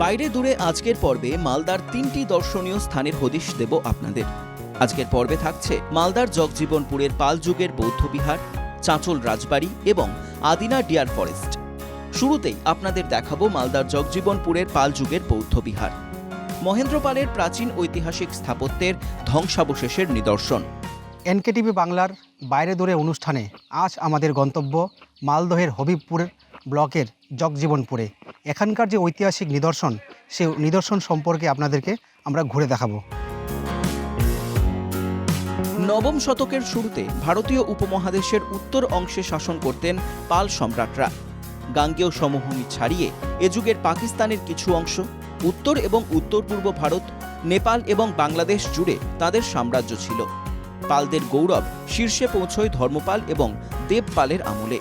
বাইরে দূরে আজকের পর্বে মালদার 3টি দর্শনীয় স্থানের হদিশ দেব আপনাদের। আজকের পর্বে থাকছে মালদার জগজীবনপুরের পাল যুগের বৌদ্ধ বিহার, চাঁচল রাজবাড়ি এবং আদিনা ডিয়ার ফরেস্ট। শুরুতেই আপনাদের দেখাবো মালদার জগজীবনপুরের পাল যুগের বৌদ্ধ বিহার। মহেন্দ্র পালের প্রাচীন ঐতিহাসিক স্থাপত্যের ধ্বংসাবশেষের নিদর্শন। এনকেটিভি বাংলার বাইরে দূরে অনুষ্ঠানে আজ আমাদের গন্তব্য মালদহের হবিবপুর ব্লকের জগজীবনপুরে। এখানকার যে ঐতিহাসিক নিদর্শন, সেই নিদর্শন সম্পর্কে আপনাদেরকে আমরা ঘুরে দেখাবো। নবম শতকের শুরুতে ভারতীয় উপমহাদেশের উত্তর অংশে শাসন করতেন পাল সম্রাটরা। গাঙ্গেয় সমভূমি ছাড়িয়ে এ যুগের পাকিস্তানের কিছু অংশ, উত্তর এবং উত্তর পূর্ব ভারত, নেপাল এবং বাংলাদেশ জুড়ে তাদের সাম্রাজ্য ছিল। পালদের গৌরব শীর্ষে পৌঁছয় ধর্মপাল এবং দেবপালের আমলে।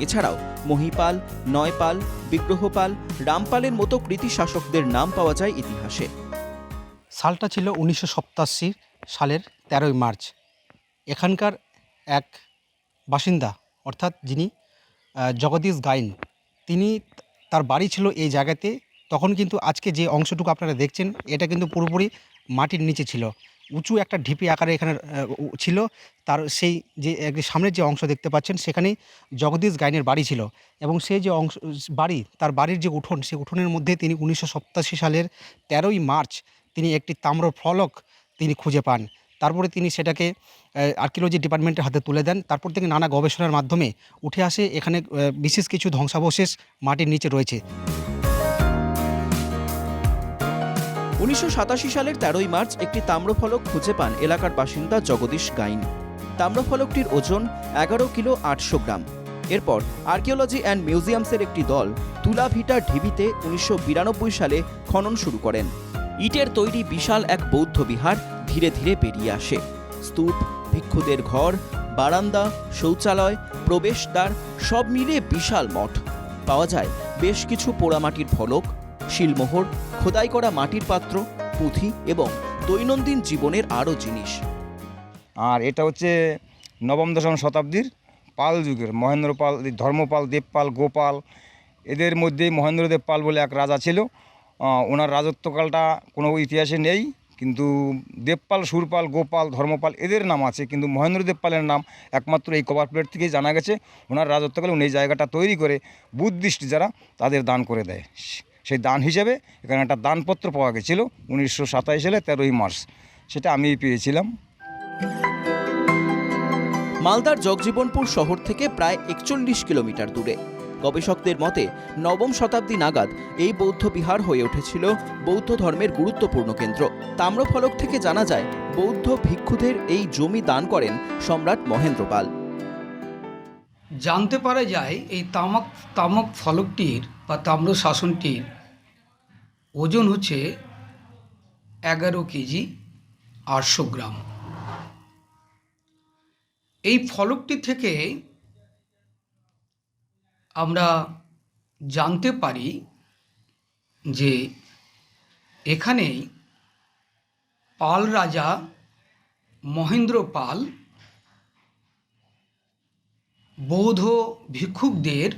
এছাড়াও মহিপাল, নয়পাল, বিগ্রহপাল, রামপালের মতো কৃতি শাসকদের নাম পাওয়া যায় ইতিহাসে। সালটা ছিল 1987 সালের 13ই মার্চ। এখানকার এক বাসিন্দা অর্থাৎ যিনি জগদীশ গাইন, তিনি তার বাড়ি ছিল এই জায়গাতে। তখন কিন্তু আজকে যে অংশটুকু আপনারা দেখছেন, এটা কিন্তু পুরোপুরি মাটির নিচে ছিল। উঁচু একটা ঢিপি আকারে এখানে ছিল। তার সেই যে সামনের যে অংশ দেখতে পাচ্ছেন, সেখানেই জগদীশ গাইনের বাড়ি ছিল। এবং সেই যে অংশ বাড়ি, তার বাড়ির যে উঠোন, সেই উঠোনের মধ্যে তিনি 1987 সালের 13ই মার্চ তিনি একটি তাম্র ফলক তিনি খুঁজে পান। তারপরে তিনি সেটাকে আর্কিওলজি ডিপার্টমেন্টের হাতে তুলে দেন। তারপর থেকে নানা গবেষণার মাধ্যমে উঠে আসে এখানে বিশেষ কিছু ধ্বংসাবশেষ মাটির নিচে রয়েছে। 1987 সালের 13ই মার্চ একটি তাম্রফলক খুঁজে পান এলাকার বাসিন্দা জগদীশ গাইন। তাম্রফলকটির ওজন 11 কিলো 800 গ্রাম। এরপর আর্কিওলজি অ্যান্ড মিউজিয়ামসের একটি দল তুলাভিটা ঢিবিতে 1992 সালে খনন শুরু করেন। ইটের তৈরি বিশাল এক বৌদ্ধ বিহার ধীরে ধীরে বেরিয়ে আসে। স্তূপ, ভিক্ষুদের ঘর, বারান্দা, শৌচালয়, প্রবেশদ্বার সব মিলিয়ে বিশাল মঠ। পাওয়া যায় বেশ কিছু পোড়ামাটির ফলক, শিলমোহর, খোদাই করা মাটির পাত্র, পুঁথি এবং দৈনন্দিন জীবনের আরও জিনিস। আর এটা হচ্ছে নবম দশম শতাব্দীর পাল যুগের মহেন্দ্র পাল, ধর্মপাল, দেবপাল, গোপাল, এদের মধ্যেই মহেন্দ্রদেব পাল বলে এক রাজা ছিল। ওনার রাজত্বকালটা কোনো ইতিহাসে নেই, কিন্তু দেবপাল, সুরপাল, গোপাল, ধর্মপাল এদের নাম আছে, কিন্তু মহেন্দ্রদেব পালের নাম একমাত্র এই কভার প্লেট থেকেই জানা গেছে। ওনার রাজত্বকালে উনি এই জায়গাটা তৈরি করে বুদ্ধিস্ট যারা তাদের দান করে দেয়। সেই দান হিসেবে এখানে একটা দানপত্র পাওয়া গেছিলো 1927 সালে 13ই মার্চ, সেটা আমি পেয়েছিলাম। মালদার জগজীবনপুর শহর থেকে প্রায় 41 কিলোমিটার দূরে। গবেষকদের মতে নবম শতাব্দী নাগাদ এই বৌদ্ধ বিহার হয়ে উঠেছিল বৌদ্ধ ধর্মের গুরুত্বপূর্ণ কেন্দ্র। তাম্রফলক থেকে জানা যায় বৌদ্ধ ভিক্ষুদের এই জমি দান করেন সম্রাট মহেন্দ্র পাল। জানতে পারা যায় এই তামক ফলকটির বা তাম্র শাসনটির ওজন হচ্ছে 11 কেজি 800 গ্রাম। এই ফলকটি থেকে আমরা জানতে পারি যে এখানেই পাল রাজা মহেন্দ্র পাল বৌদ্ধ ভিক্ষুকদের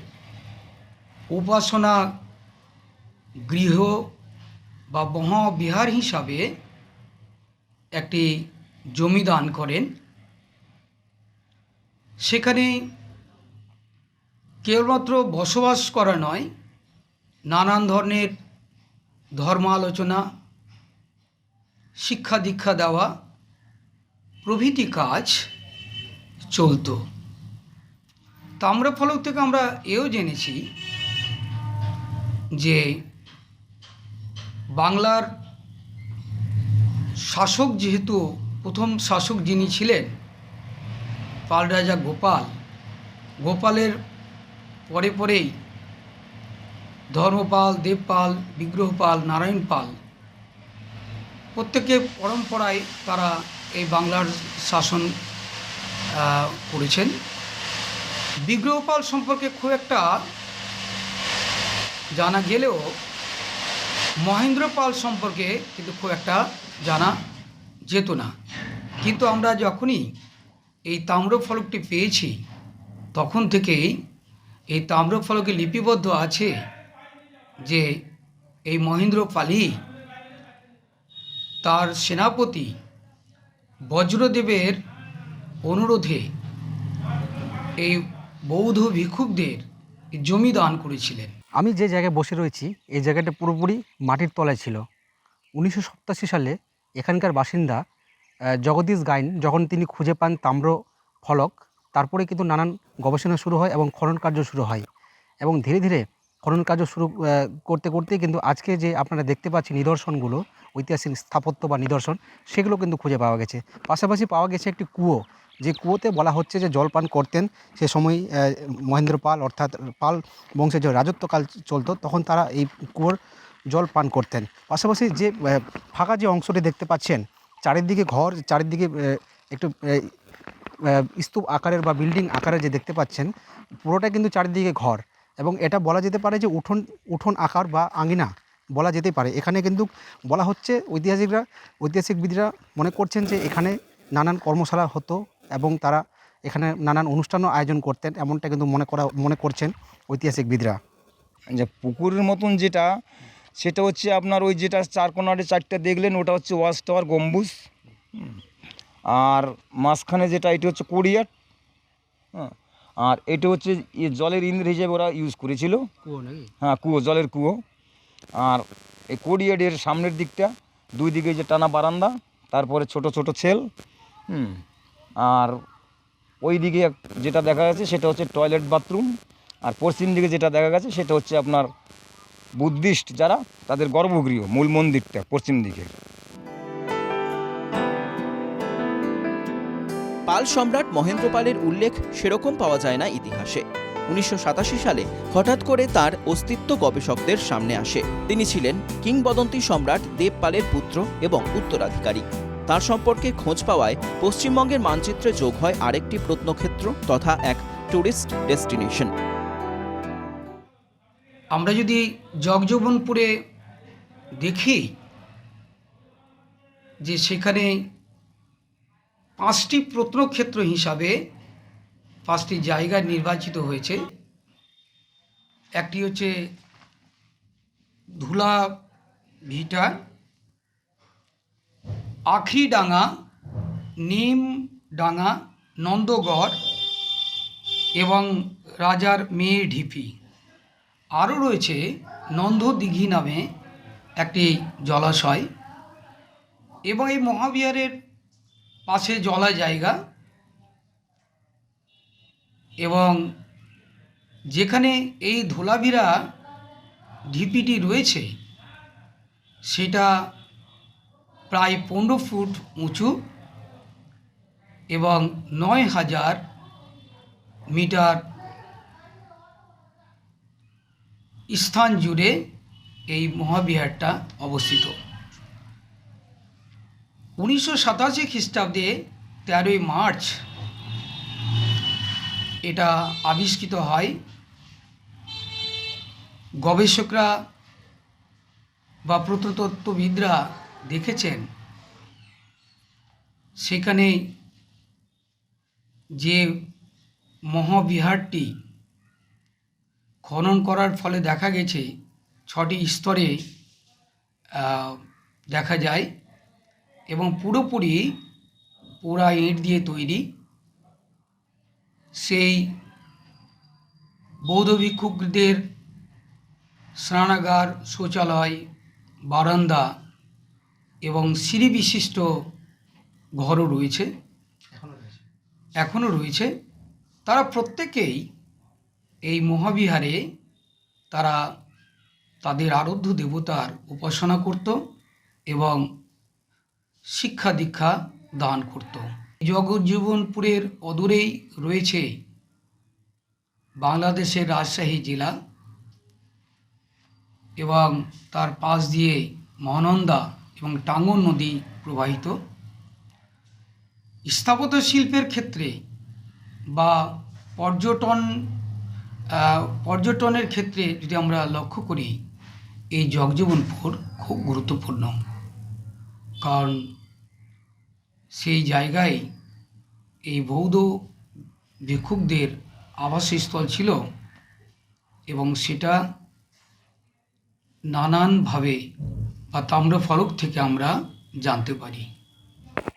উপাসনা গৃহ বা মহাবিহার হিসাবে একটি জমি দান করেন। সেখানে কেবলমাত্র বসবাস করা নয়, নানান ধরনের ধর্মালোচনা, শিক্ষা দীক্ষা দেওয়া প্রভৃতি কাজ চলত। তাম্রফলক থেকে আমরা এও জেনেছি যে বাংলার শাসক, যেহেতু প্রথম শাসক যিনি ছিলেন পাল রাজা গোপালের পরে পরেই ধর্মপাল, দেবপাল, বিগ্রহপাল, নারায়ণ পাল প্রত্যেকে পরম্পরায় তারা এই বাংলার শাসন করেছেন। বিগ্রহপাল সম্পর্কে খুব একটা জানা গেলেও মহেন্দ্র পাল সম্পর্কে কিন্তু খুব একটা জানা যেত না। কিন্তু আমরা যখনই এই তাম্রফলকটি পেয়েছি, তখন থেকেই এই তাম্রফলকে লিপিবদ্ধ আছে যে এই মহেন্দ্র পালই তার সেনাপতি বজ্রদেবের অনুরোধে এই বৌদ্ধ ভিক্ষুকদের জমি দান করেছিলেন। আমি যে জায়গায় বসে রয়েছি এই জায়গাটা পুরোপুরি মাটির তলায় ছিল। 1987 সালে এখানকার বাসিন্দা জগদীশ গাইন যখন তিনি খুঁজে পান তাম্র ফলক, তারপরে কিন্তু নানান গবেষণা শুরু হয় এবং খনন কার্য শুরু হয় এবং ধীরে ধীরে খনন কার্য শুরু করতে করতে কিন্তু আজকে যে আপনারা দেখতে পাচ্ছেন নিদর্শনগুলো, ঐতিহাসিক স্থাপত্য বা নিদর্শন, সেগুলো কিন্তু খুঁজে পাওয়া গেছে। পাশাপাশি পাওয়া গেছে একটি কুয়ো, যে কুয়োতে বলা হচ্ছে যে জল পান করতেন সে সময় মহেন্দ্র পাল, অর্থাৎ পাল বংশের যে রাজত্বকাল চলতো তখন তারা এই কুয়োর জল পান করতেন। পাশাপাশি যে ফাঁকা যে অংশটি দেখতে পাচ্ছেন, চারিদিকে ঘর, চারিদিকে একটু স্তূপ আকারের বা বিল্ডিং আকারের যে দেখতে পাচ্ছেন, পুরোটা কিন্তু চারিদিকে ঘর এবং এটা বলা যেতে পারে যে উঠোন আকার বা আঙিনা বলা যেতে পারে। এখানে কিন্তু বলা হচ্ছে ঐতিহাসিকবিদরা মনে করছেন যে এখানে নানান কর্মশালা হতো এবং তারা এখানে নানান অনুষ্ঠানও আয়োজন করতেন, এমনটা কিন্তু মনে করছেন ঐতিহাসিকবিদরা। যে পুকুরের মতন যেটা, সেটা হচ্ছে আপনার ওই যেটা চার কোণারে চারটে দেখলেন ওটা হচ্ছে ওয়াচ টাওয়ার গম্বুজ। আর মাঝখানে যেটা এটা হচ্ছে কোরিয়াট। হ্যাঁ, আর এটা হচ্ছে জলের ইন্দ্র হিসেবে ওরা ইউজ করেছিল। কুয়ো নাকি? হ্যাঁ, কুয়ো, জলের কুয়ো। আর এই কোরিয়াটের সামনের দিকটা দুই দিকে যে টানা বারান্দা, তারপরে ছোট ছোট ছেল। আর ওই দিকে যেটা দেখা গেছে সেটা হচ্ছে টয়লেট বাথরুম। আর পশ্চিম দিকে যেটা দেখা গেছে সেটা হচ্ছে আপনার বুদ্ধিস্ট যারা, তাদের গর্ভগৃহ, মূল মন্দিরটা পশ্চিম দিকে। পাল সম্রাট মহেন্দ্র পালের উল্লেখ সেরকম পাওয়া যায় না ইতিহাসে। 1987 সালে হঠাৎ করে তার অস্তিত্ব গবেষকদের সামনে আসে। তিনি ছিলেন কিংবদন্তি সম্রাট দেবপালের পুত্র এবং উত্তরাধিকারী। তার সম্পর্কে খোঁজ পাওয়ায় পশ্চিমবঙ্গের মানচিত্রে যোগ হয় আরেকটি প্রত্নক্ষেত্র তথা এক ট্যুরিস্ট ডেস্টিনেশন। আমরা যদি জগজীবনপুরে দেখি যে সেখানে 5টি প্রত্নক্ষেত্র হিসাবে 5টি জায়গা নির্বাচিত হয়েছে। একটি হচ্ছে ধুলা ভিটা, আখিডাঙ্গা, নিমডাঙ্গা, নন্দগড় এবং রাজার মেয়ে ঢিপি। আরও রয়েছে নন্দদিঘি নামে একটি জলাশয় এবং এই মহাবিহারের পাশে জলা জায়গা এবং যেখানে এই ধোলাভিরা ঢিপিটি রয়েছে সেটা প্রায় 15 ফুট উঁচু এবং 9000 মিটার স্থান জুড়ে এই মহাবিহারটা অবস্থিত। 1987 খ্রিস্টাব্দে 13ই মার্চ এটা আবিষ্কৃত হয়। গবেষকরা বা প্রত্নতত্ত্ববিদরা দেখেছেন সেখানে যে মহাবিহারটি খনন করার ফলে দেখা গেছে 6টি স্তরে দেখা যায় এবং পুরোপুরি পোড়া ইট দিয়ে তৈরি। সেই বৌদ্ধ ভিক্ষুকদের স্নানাগার, শৌচালয়, বারান্দা এবং সিঁড়ি বিশিষ্ট ঘরও রয়েছে, এখনও রয়েছে। তারা প্রত্যেকেই এই মহাবিহারে তারা তাদের আরাধ্য দেবতার উপাসনা করত এবং শিক্ষা দীক্ষা দান করত। জগজ্জীবনপুরের অদূরেই রয়েছে বাংলাদেশের রাজশাহী জেলা এবং তার পাশ দিয়ে মহানন্দা এবং টাঙ্গন নদী প্রবাহিত। স্থাপত্য শিল্পের ক্ষেত্রে বা পর্যটনের ক্ষেত্রে যদি আমরা লক্ষ্য করি, এই জগজীবনপুর খুব গুরুত্বপূর্ণ, কারণ সেই জায়গায় এই বৌদ্ধ ভিক্ষুকদের আবাসস্থল ছিল এবং সেটা নানানভাবে বা তাম্রফলক থেকে আমরা জানতে পারি।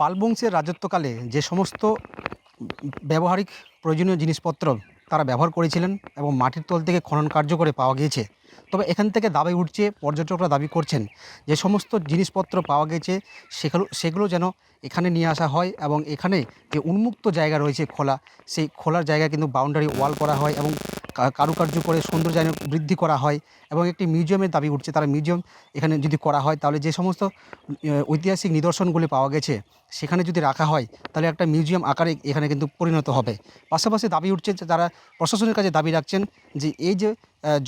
পাল বংশের রাজত্বকালে যে সমস্ত ব্যবহারিক প্রয়োজনীয় জিনিসপত্র তারা ব্যবহার করেছিলেন এবং মাটির তল থেকে খনন কার্য করে পাওয়া গিয়েছে, তবে এখান থেকে দাবি উঠছে, পর্যটকরা দাবি করছেন যে সমস্ত জিনিসপত্র পাওয়া গেছে সেগুলো যেন এখানে নিয়ে আসা হয় এবং এখানে যে উন্মুক্ত জায়গা রয়েছে খোলা, সেই খোলার জায়গায় কিন্তু বাউন্ডারি ওয়াল করা হয় এবং কারুকার্য করে সৌন্দর্যায়ন বৃদ্ধি করা হয় এবং একটি মিউজিয়ামের দাবি উঠছে। তারা মিউজিয়াম এখানে যদি করা হয় তাহলে যে সমস্ত ঐতিহাসিক নিদর্শনগুলি পাওয়া গেছে সেখানে যদি রাখা হয় তাহলে একটা মিউজিয়াম আকারে এখানে কিন্তু পরিণত হবে। পাশাপাশি দাবি উঠছে যে তারা প্রশাসনের কাছে দাবি রাখছেন যে এই যে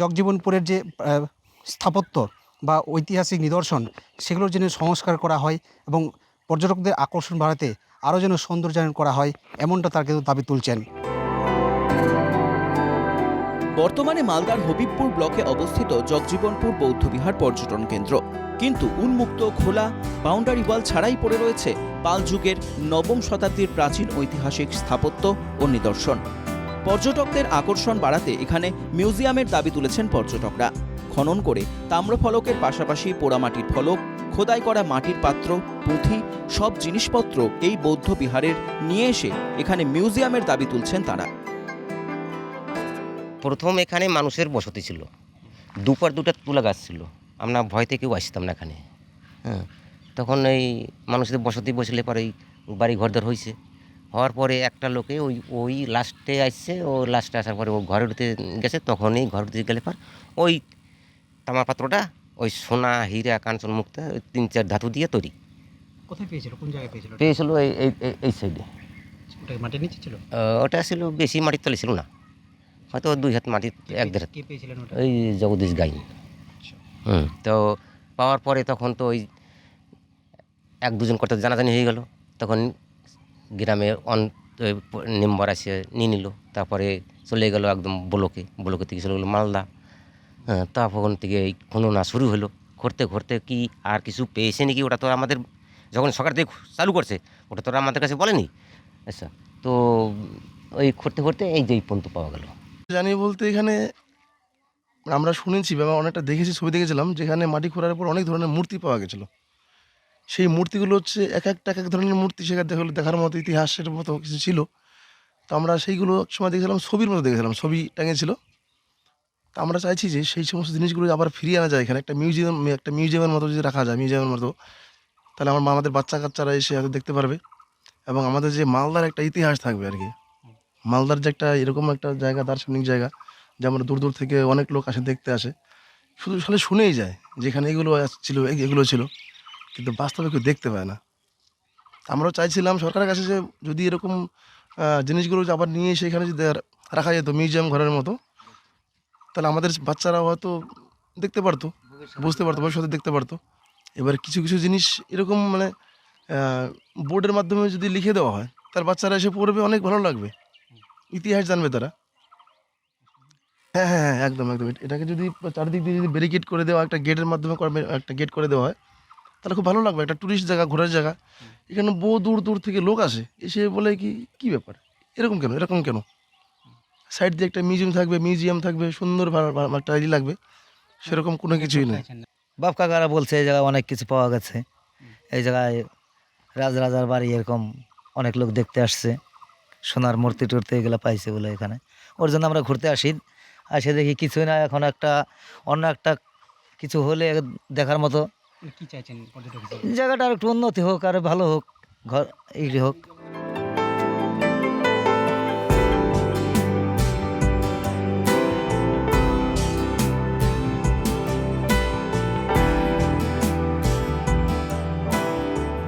জগজীবনপুরের যে স্থাপত্য বা ঐতিহাসিক নিদর্শন সেগুলোর যেন সংস্কার করা হয় এবং পর্যটকদের আকর্ষণ বাড়াতে আরও যেন সৌন্দর্যায়ন করা হয়, এমনটা তারা কিন্তু দাবি তুলছেন। বর্তমানে মালদার হবিবপুর ব্লকে অবস্থিত জগজীবনপুর বৌদ্ধবিহার পর্যটন কেন্দ্র, কিন্তু উন্মুক্ত খোলা বাউন্ডারি ওয়াল ছাড়াই পড়ে রয়েছে পাল যুগের নবম শতাব্দীর প্রাচীন ঐতিহাসিক স্থাপত্য ও নিদর্শন। পর্যটকদের আকর্ষণ বাড়াতে এখানে মিউজিয়ামের দাবি তুলেছেন পর্যটকরা। খনন করে তাম্রফলকের পাশাপাশি পোড়ামাটির ফলক, খোদাই করা মাটির পাত্র, পুঁথি সব জিনিসপত্র এই বৌদ্ধ বিহারের নিয়ে এসে এখানে মিউজিয়ামের দাবি তুলছেন তারা। প্রথম এখানে মানুষের বসতি ছিল, দুপার দুটা তুলা গাছ ছিল, আমরা ভয় থেকেও আসতাম না এখানে। হ্যাঁ, তখন এই মানুষদের বসতি বসলে পরে এই বাড়ি ঘরদর হয়েছে, হওয়ার পরে একটা লোকে ওই লাস্টে আসছে, ও লাস্টে আসার পরে ও ঘরে উঠতে গেছে, তখনই ঘর উঠতে গেলে পর ওই তামা পাত্রটা ওই সোনা, হীরা, কাঞ্চন, মুক্তা, ওই 3-4 ধাতু দিয়ে তৈরি। কোথায় পেয়েছিল, কোন জায়গায় পেয়েছিল? পেয়েছিল এই সাইডে। ওটা মাটির নিচে ছিল? ওটা ছিল বেশি মাটির তলে ছিল না, হয়তো 2 হাত মাটির, 1-1.5 হাত। কে পেয়েছিলেন ওটা? ওই জগদীশ গাইন। তো পাওয়ার পরে তখন তো ওই 1-2 জন করতে জানাজানি হয়ে গেল, তখন গ্রামে মেম্বার আসে নিয়ে নিল, তারপরে চলে গেল একদম ব্লকে থেকে চলে গেলো মালদা। হ্যাঁ, তখন থেকে এই খননা শুরু হলো, করতে কি আর কিছু পেয়েছে নাকি ওটা তো আমাদের যখন সরকার থেকে চালু করছে ওটা তো আমাদের কাছে বলেনি। আচ্ছা, তো ওই করতে এই যে এই পর্যন্ত পাওয়া গেল। জানি বলতে এখানে আমরা শুনেছি বা অনেকটা দেখেছি, ছবি দেখেছিলাম, যেখানে মাটি খোঁড়ার পর অনেক ধরনের মূর্তি পাওয়া গেছিলো। সেই মূর্তিগুলো হচ্ছে এক এক ধরনের মূর্তি, সেখানে দেখার মতো ইতিহাসের মতো কিছু ছিল। তো আমরা সেইগুলো সময় দেখেছিলাম, ছবির মতো দেখেছিলাম, ছবি টাঙিয়েছিল। তো আমরা চাইছি যে সেই সমস্ত জিনিসগুলো আবার ফিরিয়ে আনা যায় এখানে, একটা মিউজিয়ামের মতো যদি রাখা যায়, মিউজিয়ামের মতো, তাহলে আমাদের বাচ্চা কাচ্চারা এসে হয়তো দেখতে পারবে এবং আমাদের যে মালদার একটা ইতিহাস থাকবে আর কি। মালদার যে একটা এরকম একটা জায়গা, দার্শনিক জায়গা, যে আমরা দূর থেকে অনেক লোক আসে, দেখতে আসে, শুধু খালি শুনেই যায় যেখানে এগুলো ছিল, এগুলো ছিল, কিন্তু বাস্তবে কেউ দেখতে পায় না। আমরাও চাইছিলাম সরকারের কাছে যে যদি এরকম জিনিসগুলো আবার নিয়ে সেখানে যদি রাখা যেত মিউজিয়াম ঘরের মতো, তাহলে আমাদের বাচ্চারাও হয়তো দেখতে পারতো, বুঝতে পারতো, ভবিষ্যতে দেখতে পারতো। এবার কিছু জিনিস এরকম মানে বোর্ডের মাধ্যমে যদি লিখে দেওয়া হয়, তার বাচ্চারা এসে পড়বে, অনেক ভালো লাগবে, ইতিহাস জানবে তারা। হ্যাঁ, একদম। এটাকে যদি চারিদিক দিয়ে যদি ব্যারিকেড করে দেওয়া, একটা গেটের মাধ্যমে একটা গেট করে দেওয়া হয়, তাহলে খুব ভালো লাগবে। একটা টুরিস্ট জায়গা, ঘোরার জায়গা, এখানে বহু দূর থেকে লোক আসে, এসে বলে কি ব্যাপার, এরকম কেন। সাইড দিয়ে একটা মিউজিয়াম থাকবে, সুন্দর একটা লাগবে, সেরকম কোনো কিছুই নেই। বাপ কাকারা বলছে এই জায়গায় অনেক কিছু পাওয়া গেছে, এই জায়গায় রাজার বাড়ি এরকম অনেক লোক দেখতে আসছে, সোনার মূর্তি টুর্তি এগুলো পাইছে বলে এখানে। ওর জন্য আমরা ঘুরতে আসে দেখি কিছুই না, এখন অন্য একটা কিছু হলে দেখার মতো। কি চাইছেন পর্যটক? জায়গাটা আর একটু উন্নতি হোক, আর ভালো হোক, ঘর এইগুলি হোক।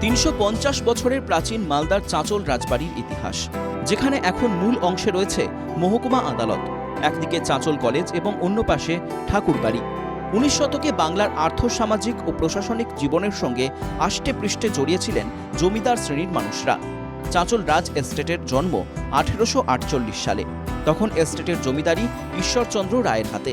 $350 বছরের প্রাচীন মালদার চাঁচল রাজবাড়ির ইতিহাস, যেখানে এখন মূল অংশে রয়েছে মহকুমা আদালত, একদিকে চাঁচল কলেজ এবং অন্য পাশে ঠাকুরবাড়ি। 19 শতকে বাংলার আর্থসামাজিক ও প্রশাসনিক জীবনের সঙ্গে আষ্টে পৃষ্ঠে জড়িয়েছিলেন জমিদার শ্রেণীর মানুষরা। চাঁচল রাজ এস্টেটের জন্ম 1848 সালে। তখন এস্টেটের জমিদারি ঈশ্বরচন্দ্র রায়ের হাতে।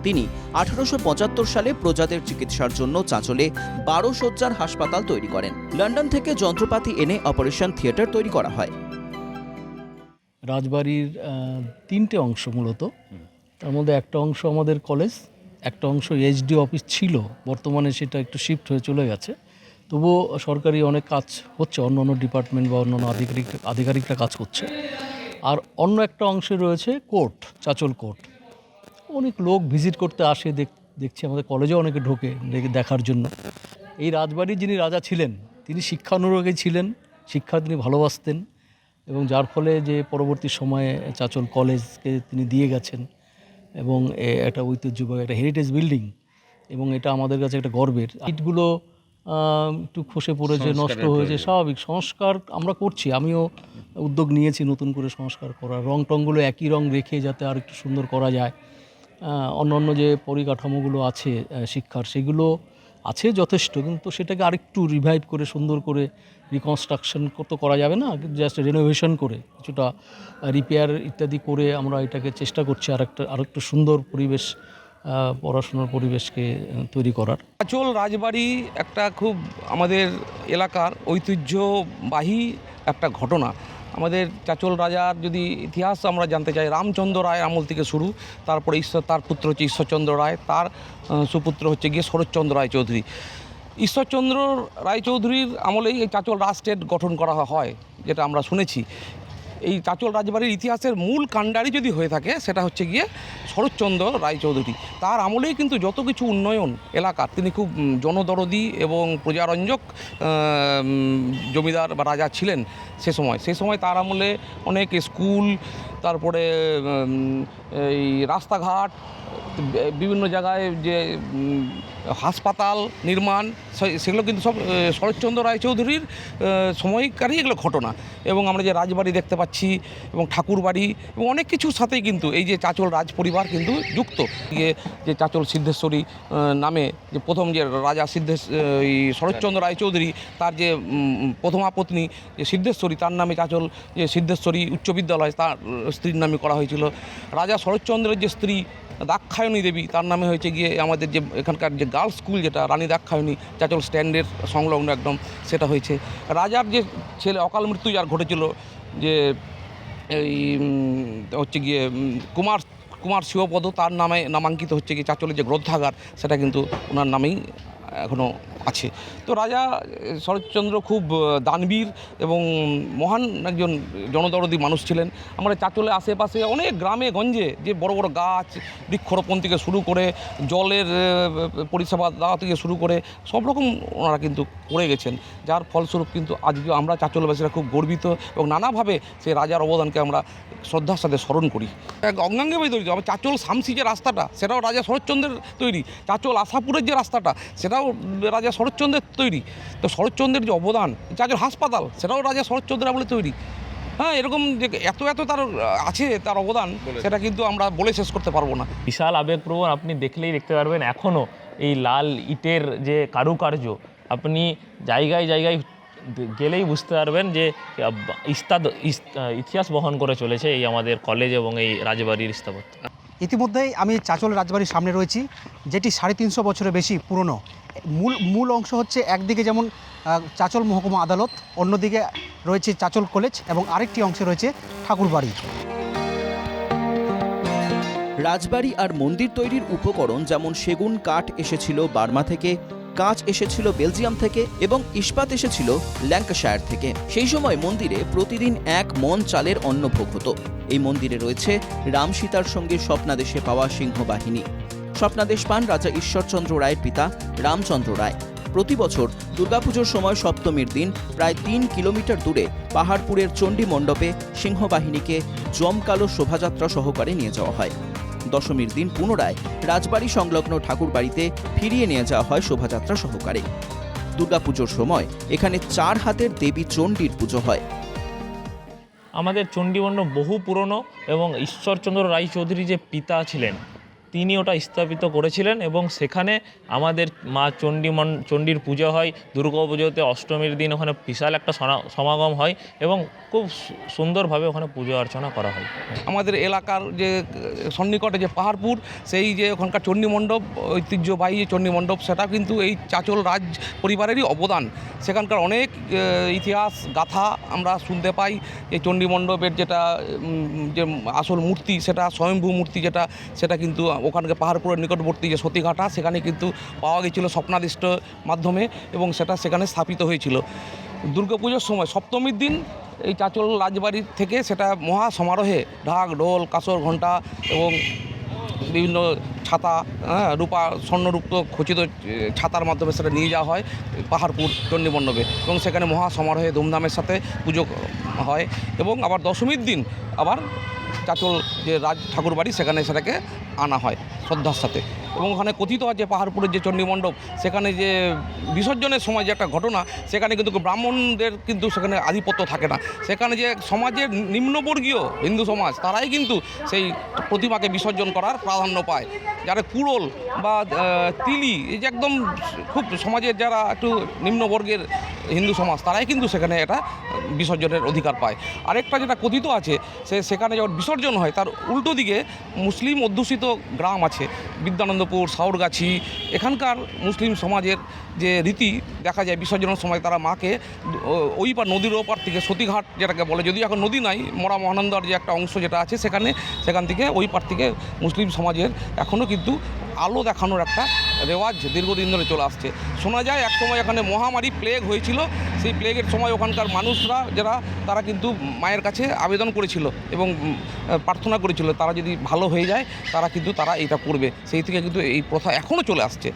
তিনি 1875 সালে প্রজাদের চিকিৎসার জন্য চাঁচলে 12 শয্যার হাসপাতাল তৈরি করেন। লন্ডন থেকে যন্ত্রপাতি এনে অপারেশন থিয়েটার তৈরি করা হয়। রাজবাড়ির 3টে অংশ মূলত, তার মধ্যে একটা অংশ আমাদের কলেজ, একটা অংশ এইচডি অফিস ছিল, বর্তমানে সেটা একটু শিফট হয়ে চলে গেছে। তবুও সরকারি অনেক কাজ হচ্ছে, অন্য অন্য ডিপার্টমেন্ট বা অন্য অন্য আধিকারিকরা কাজ করছে। আর অন্য একটা অংশে রয়েছে কোর্ট, চাচল কোর্ট। অনেক লোক ভিজিট করতে আসে, দেখছি আমাদের কলেজে অনেকে ঢোকে দেখার জন্য। এই রাজবাড়ির যিনি রাজা ছিলেন তিনি শিক্ষানুরাগী ছিলেন, শিক্ষা তিনি ভালোবাসতেন, এবং যার ফলে যে পরবর্তী সময়ে চাচল কলেজকে তিনি দিয়ে গেছেন, এবং একটা ঐতিহ্যবাহী একটা হেরিটেজ বিল্ডিং, এবং এটা আমাদের কাছে একটা গর্বের। ইটগুলো একটু খসে পড়েছে, নষ্ট হয়েছে, স্বাভাবিক। সংস্কার আমরা করছি, আমিও উদ্যোগ নিয়েছি নতুন করে সংস্কার করার, রং টংগুলো একই রং রেখে যাতে আর একটু সুন্দর করা যায়। অন্য অন্য যে পরিকাঠামোগুলো আছে শিক্ষার, সেগুলো আছে যথেষ্ট, কিন্তু সেটাকে আরেকটু রিভাইভ করে সুন্দর করে রিকনস্ট্রাকশন তো করা যাবে না, জাস্ট রেনোভেশন করে কিছুটা রিপেয়ার ইত্যাদি করে আমরা এটাকে চেষ্টা করছি আরেকটু সুন্দর পরিবেশ, পড়াশোনার পরিবেশকে তৈরি করার। চাচল রাজবাড়ি একটা খুব আমাদের এলাকার ঐতিহ্যবাহী একটা ঘটনা। আমাদের চাচল রাজার যদি ইতিহাস আমরা জানতে চাই, রামচন্দ্র রায় আমল থেকে শুরু, তারপরে তার পুত্র হচ্ছে ঈশ্বরচন্দ্র রায়, তার সুপুত্র হচ্ছে গিয়ে শরৎচন্দ্র রায়চৌধুরী। ঈশ্বরচন্দ্র রায়চৌধুরীর আমলেই এই চাচল রাজ স্টেট গঠন করা হয়, যেটা আমরা শুনেছি। এই চাচল রাজবাড়ির ইতিহাসের মূল কাণ্ডারি যদি হয়ে থাকে সেটা হচ্ছে গিয়ে শরৎচন্দ্র রায়চৌধুরী। তার আমলেই কিন্তু যত কিছু উন্নয়ন এলাকার, তিনি খুব জনদরদি এবং প্রজারঞ্জক জমিদার বা রাজা ছিলেন সেই সময় তার আমলে অনেক স্কুল, তারপরে এই রাস্তাঘাট, বিভিন্ন জায়গায় যে হাসপাতাল নির্মাণ, সেগুলো কিন্তু সব শরৎচন্দ্র রায়চৌধুরীর সময়কারই এগুলো ঘটনা। এবং আমরা যে রাজবাড়ি দেখতে পাচ্ছি এবং ঠাকুর বাড়ি এবং অনেক কিছুর সাথেই কিন্তু এই যে চাচল রাজ পরিবার কিন্তু যুক্ত। যে চাচল সিদ্ধেশ্বরী নামে যে প্রথম যে রাজা এই শরৎচন্দ্র রায়চৌধুরী, তার যে প্রথমা পত্নী যে সিদ্ধেশ্বরী, তার নামে চাচল যে সিদ্ধেশ্বরী উচ্চ বিদ্যালয় তার স্ত্রীর নামে করা হয়েছিল। রাজা শরৎচন্দ্রের যে স্ত্রী দাক্ষায়ণী দেবী, তার নামে হয়েছে গিয়ে আমাদের যে এখানকার যে গার্লস স্কুল, যেটা রানী দাক্ষায়ণী চাচল স্ট্যান্ডের সংলগ্ন একদম, সেটা হয়েছে। রাজার যে ছেলে অকাল মৃত্যু যার ঘটেছিল, যে এই হচ্ছে গিয়ে কুমার শিবপদ, তার নামে নামাঙ্কিত হচ্ছে গিয়ে চাচলের যে গ্রন্থাগার, সেটা কিন্তু ওনার নামেই এখনও আছে। তো রাজা শরৎচন্দ্র খুব দানবীর এবং মহান একজন জনদরদি মানুষ ছিলেন। আমরা চাচলে আশেপাশে অনেক গ্রামে গঞ্জে যে বড় বড় গাছ বৃক্ষরোপণ থেকে শুরু করে জলের পরিষেবা দেওয়া থেকে শুরু করে সব রকম ওনারা কিন্তু করে গেছেন, যার ফলস্বরূপ কিন্তু আজকে আমরা চাচলবাসীরা খুব গর্বিত এবং নানাভাবে সেই রাজার অবদানকে আমরা শ্রদ্ধার সাথে স্মরণ করি। অঙ্গাঙ্গে তৈরি আমার চাচল শামসি যে রাস্তাটা, সেটাও রাজা শরৎচন্দ্রের তৈরি। চাচল আশাপুরের যে রাস্তাটা, সেটাও রাজা শরৎচন্দ্রের তৈরি। তো শরৎচন্দ্রের যে অবদান, চাচল হাসপাতাল, সেটাও রাজা শরৎচন্দ্রের আমলে তৈরি। হ্যাঁ, এরকম যে এত তার আছে, তার অবদান, সেটা কিন্তু আমরা বলে শেষ করতে পারবো না। বিশাল আবেগপ্রবণ, আপনি দেখলেই দেখতে পারবেন এখনও এই লাল ইটের যে কারুকার্য, আপনি জায়গায় জায়গায় গেলেই বুঝতে পারবেন যে ইতিহাস বহন করে চলেছে এই আমাদের কলেজ এবং এই রাজবাড়ির স্থাপত্য। ইতিমধ্যেই আমি চাচল রাজবাড়ির সামনে রয়েছি, যেটি 350 বছরের বেশি পুরনো। মূল অংশ হচ্ছে একদিকে যেমন চাচল মহকুমা আদালত, অন্যদিকে রয়েছে চাচল কলেজ এবং আরেকটি অংশে রয়েছে ঠাকুরবাড়ি। রাজবাড়ি আর মন্দির তৈরির উপকরণ যেমন সেগুন কাঠ এসেছিল বার্মা থেকে, কাঁচ এসেছিল বেলজিয়াম থেকে এবং ইস্পাত এসেছিল ল্যাঙ্কাশায়ার থেকে। সেই সময় মন্দিরে প্রতিদিন 1 মণ চালের অন্নভোগ হতো। এই মন্দিরে রয়েছে রাম সীতার সঙ্গে স্বপ্নাদেশে পাওয়া সিংহবাহিনী। স্বপ্নাদেশ পান রাজা ঈশ্বরচন্দ্র রায়ের পিতা রামচন্দ্র রায়। প্রতি বছর দুর্গাপুজোর সময় সপ্তমীর দিন প্রায় 3 কিলোমিটার দূরে পাহাড়পুরের চণ্ডী মণ্ডপে সিংহবাহিনীকে জমকালো শোভাযাত্রা সহকারে নিয়ে যাওয়া হয়। দশমীর দিন পুনরায় রাজবাড়ি সংলগ্ন ঠাকুরবাড়িতে ফিরিয়ে নিয়ে যাওয়া হয় শোভাযাত্রা সহকারে। দুর্গাপুজোর সময় এখানে 4 হাতের দেবী চণ্ডীর পুজো হয়। আমাদের চণ্ডী মণ্ডপ বহু পুরনো এবং ঈশ্বরচন্দ্র রায়চৌধুরী যে পিতা ছিলেন তিনি ওটা স্থাপিত করেছিলেন এবং সেখানে আমাদের মা চণ্ডীর পুজো হয়। দুর্গা পুজোতে অষ্টমীর দিন ওখানে বিশাল একটা সমাগম হয় এবং খুব সুন্দরভাবে ওখানে পুজো অর্চনা করা হয়। আমাদের এলাকার যে সন্নিকটে যে পাহাড়পুর, সেই যে ওখানকার চণ্ডী মণ্ডপ, ঐতিহ্যবাহী যে চণ্ডী মণ্ডপ, সেটা কিন্তু এই চাচল রাজ পরিবারেরই অবদান। সেখানকার অনেক ইতিহাস গাথা আমরা শুনতে পাই। এই চণ্ডী মণ্ডপের যেটা যে আসল মূর্তি, সেটা স্বয়ম্ভূ মূর্তি, সেটা কিন্তু ওখানকে পাহাড়পুরের নিকটবর্তী যে সতীঘাটা সেখানে কিন্তু পাওয়া গেছিলো স্বপ্নাদিষ্ট মাধ্যমে এবং সেটা সেখানে স্থাপিত হয়েছিল। দুর্গাপুজোর সময় সপ্তমীর দিন এই চাঁচল রাজবাড়ি থেকে সেটা মহা সমারোহে ঢাক ঢোল কাসর ঘণ্টা এবং বিভিন্ন ছাতা, রূপা স্বর্ণরূপ্ত খচিত ছাতার মাধ্যমে সেটা নিয়ে যাওয়া হয় পাহাড়পুর চণ্ডী মণ্ডপে এবং সেখানে মহা সমারোহে ধুমধামের সাথে পুজো হয় এবং আবার দশমীর দিন আবার চাঁচল যে রাজ ঠাকুর বাড়ি সেখানে সেটাকে আনা হয় শ্রদ্ধার সাথে। এবং ওখানে কথিত আছে পাহাড়পুরের যে চণ্ডী মণ্ডপ সেখানে যে বিসর্জনের সময় যে একটা ঘটনা, সেখানে কিন্তু ব্রাহ্মণদের কিন্তু সেখানে আধিপত্য থাকে না, সেখানে যে সমাজের নিম্নবর্গীয় হিন্দু সমাজ তারাই কিন্তু সেই প্রতিমাকে বিসর্জন করার প্রাধান্য পায়। যারা কুড়োল বা তিলি, এই যে একদম খুব সমাজের যারা একটু নিম্নবর্গের হিন্দু সমাজ তারাই কিন্তু সেখানে এটা বিসর্জনের অধিকার পায়। আরেকটা যেটা কথিত আছে সেখানে যখন বিসর্জন হয় তার উল্টো দিকে মুসলিম অধ্যুষিত গ্রাম আছে, বিদ্যানন্দপুর, সাউরগাছি। এখানকার মুসলিম সমাজের যে রীতি দেখা যায় বিসর্জনের সময় তারা মাকে ওই পার নদীর ওপার থেকে সতীঘাট যেটাকে বলে, যদিও এখন নদী নাই, মরা মহানন্দার যে একটা অংশ যেটা আছে সেখান থেকে ওই পার থেকে মুসলিম সমাজের এখনও কিন্তু আলো দেখানোর একটা রেওয়াজ দীর্ঘদিন ধরে চলে আসছে। শোনা যায় একসময় এখানে মহামারী প্লেগ হয়েছিল, সেই প্লেগের সময় ওখানকার মানুষরা তারা কিন্তু মায়ের কাছে আবেদন করেছিল এবং প্রার্থনা করেছিল তারা যদি ভালো হয়ে যায় তারা এটা করবে। সেই থেকে কিন্তু এই প্রথা এখনও চলে আসছে।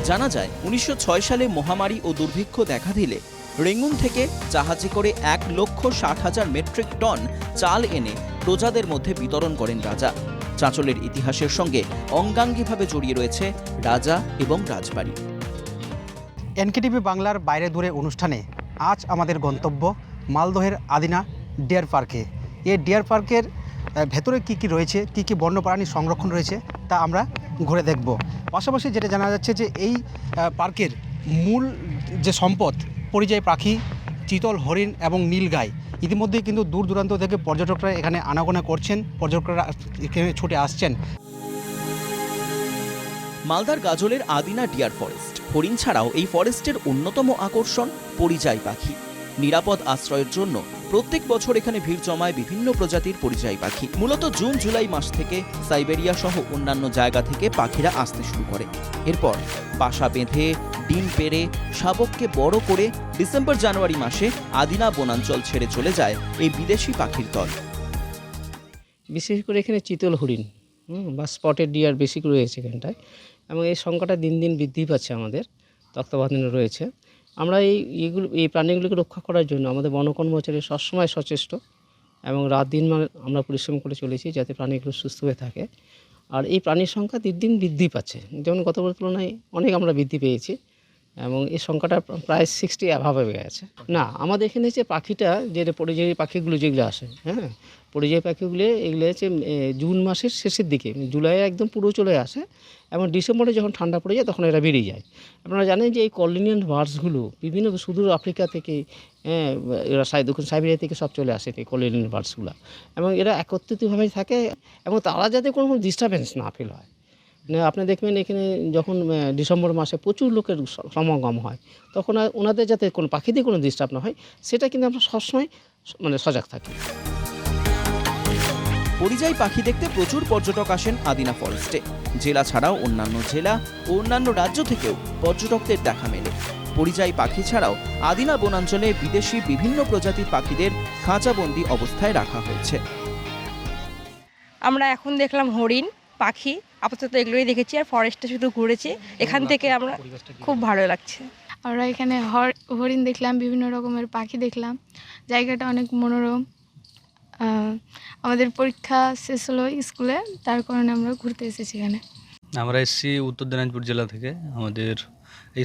জানা যায় 1906 সালে মহামারী ও দুর্ভিক্ষ দেখা দিলে রেঙ্গুন থেকে জাহাজে করে 1,60,000 মেট্রিক টন চাল এনে প্রজাদের মধ্যে বিতরণ করেন রাজা। চাঁচলের ইতিহাসের সঙ্গে অঙ্গাঙ্গিভাবে জড়িয়ে রয়েছে রাজা এবং রাজবাড়ি। এনকেটিভি বাংলার বাইরে দূরে অনুষ্ঠানে আজ আমাদের গন্তব্য মালদহের আদিনা ডিয়ার পার্কে। এই ডিয়ার পার্কের ভেতরে কি কি রয়েছে, কি কি বন্যপ্রাণী সংরক্ষণ রয়েছে তা আমরা ঘুরে দেখব। পাশাপাশি যেটা জানা যাচ্ছে যে এই পার্কের মূল যে সম্পদ পরিযায়ী পাখি, চিতল, হরিণ এবং নীলগাই। ইতিমধ্যেই কিন্তু দূর দূরান্ত থেকে পর্যটকরা এখানে আনাগোনা করছেন, পর্যটকরা এখানে ছুটে আসছেন। মালদার গাজলের আদিনা ডিয়ার ফরেস্ট হরিণ ছাড়াও এই ফরেস্টের অন্যতম আকর্ষণ পরিযায়ী পাখি। নিরাপদ আশ্রয়ের জন্য প্রত্যেক বছর এখানে ভিড় জমায় বিভিন্ন প্রজাতির পরিযায়ী পাখি। মূলত জুন জুলাই মাস থেকে সাইবেরিয়া সহ অন্যান্য জায়গা থেকে পাখিরা আসতে শুরু করে। এরপর বাসা বেঁধে ডিম পেড়ে শাবককে বড় করে ডিসেম্বর জানুয়ারি মাসে আদিনা বনাঞ্চল ছেড়ে চলে যায় এই বিদেশি পাখির দল। বিশেষ করে এখানে চিতল হরিণ বা স্পটেড ডিয়ার বেশি রয়েছে এখানটায়, এবং এই সংখ্যাটা দিন দিন বৃদ্ধি পাচ্ছে আমাদের তত্ত্বাবধানে রয়েছে। আমরা এই প্রাণীগুলোকে রক্ষা করার জন্য আমাদের বন কর্মচারী সবসময় সচেষ্ট এবং রাত দিন আমরা পরিশ্রম করে চলেছি যাতে প্রাণীগুলো সুস্থ হয়ে থাকে। আর এই প্রাণীর সংখ্যা দিন দিন বৃদ্ধি পাচ্ছে, যেমন গত বছরের তুলনায় অনেক আমরা বৃদ্ধি পেয়েছি এবং এই সংখ্যাটা প্রায় 60 অ্যাভাব হয়ে গেছে। না, আমাদের এখানে যে পাখিটা যেটা পরিযায়ী পাখিগুলো যেগুলো আসে, পরিযায়ী পাখিগুলো এগুলো হচ্ছে জুন মাসের শেষের দিকে, জুলাই একদম পুরো চলে আসে এবং ডিসেম্বরে যখন ঠান্ডা পড়ে যায় তখন এরা বেরিয়ে যায়। আপনারা জানেন যে এই কলোনিয়াল বার্ডসগুলো বিভিন্ন সুদূর আফ্রিকা থেকে, এরা দক্ষিণ সাইবেরিয়া থেকে সব চলে আসে এই কলোনিয়াল বার্ডসগুলো, এবং এরা একত্রিতভাবে থাকে এবং তারা যাতে কোনো ডিস্টারবেন্স না ফিল হয়। আপনি দেখবেন এখানে যখন ডিসেম্বর মাসে প্রচুর লোকের সমাগম হয় তখন ওনাদের যাতে কোনো পাখিদের কোনো ডিস্টার্ব না হয় সেটা কিন্তু আমরা সবসময় সজাগ থাকি। পরিযায়ী পাখি দেখতে প্রচুর পর্যটক আসেন আদিনা ফরেস্টে। জেলা ছাড়াও অন্যান্য জেলা ও অন্যান্য রাজ্য থেকেও পর্যটকদের দেখা মেলে। পরিযায়ী পাখি ছাড়াও আদিনা বনাঞ্চলে বিদেশি বিভিন্ন প্রজাতির পাখিদের খাঁচাবন্দি অবস্থায় রাখা হয়েছে। আমরা এখন দেখলাম হরিণ, পাখি, আপাতত এগুলোই দেখেছি আর ফরেস্টে শুধু ঘুরেছি। এখান থেকে আমরা খুব ভালো লাগছে। আমরা এখানে হরিণ দেখলাম, বিভিন্ন রকমের পাখি দেখলাম, জায়গাটা অনেক মনোরম। আমাদের পরীক্ষা শেষ হলো স্কুলে, তার কারণে আমরা ঘুরতে এসেছি এখানে। আমরা এসেছি উত্তর দিনাজপুর জেলা থেকে, আমাদের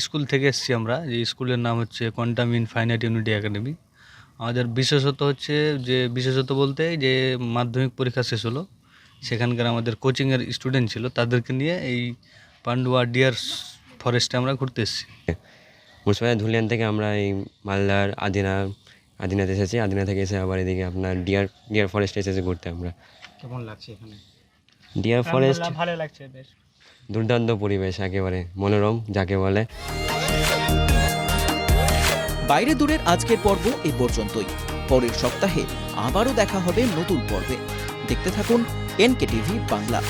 স্কুল থেকে এসেছি আমরা। এই স্কুলের নাম হচ্ছে কোয়ান্টাম ইনফাইনাইট ইউনিটি একাডেমি। আমাদের বিশেষত হচ্ছে বিশেষত বলতে যে মাধ্যমিক পরীক্ষা শেষ হলো, সেখানকার আমাদের কোচিংয়ের স্টুডেন্ট ছিল, তাদেরকে নিয়ে এই পান্ডুয়া ডিয়ার ফরেস্টে আমরা ঘুরতে এসেছি। মুর্শিদাবাদ ধুলিয়ান থেকে আমরা এই মালদার আদিনাতে এসেছি। আদিনা থেকে এসে আবার এদিকে আপনার ডিয়ার ফরেস্টে এসেছি ঘুরতে আমরা। কেমন লাগছে এখানে? ডিয়ার ফরেস্ট ভালো লাগছে, বেশ দুর্দান্ত পরিবেশ, একেবারে মনোরম যাকে বলে। বাইরে দূরের আজকের পর্ব এই পর্যন্তই। পরের সপ্তাহে আবারও দেখা হবে নতুন পর্বে। দেখতে থাকুন NK টিভি বাংলা।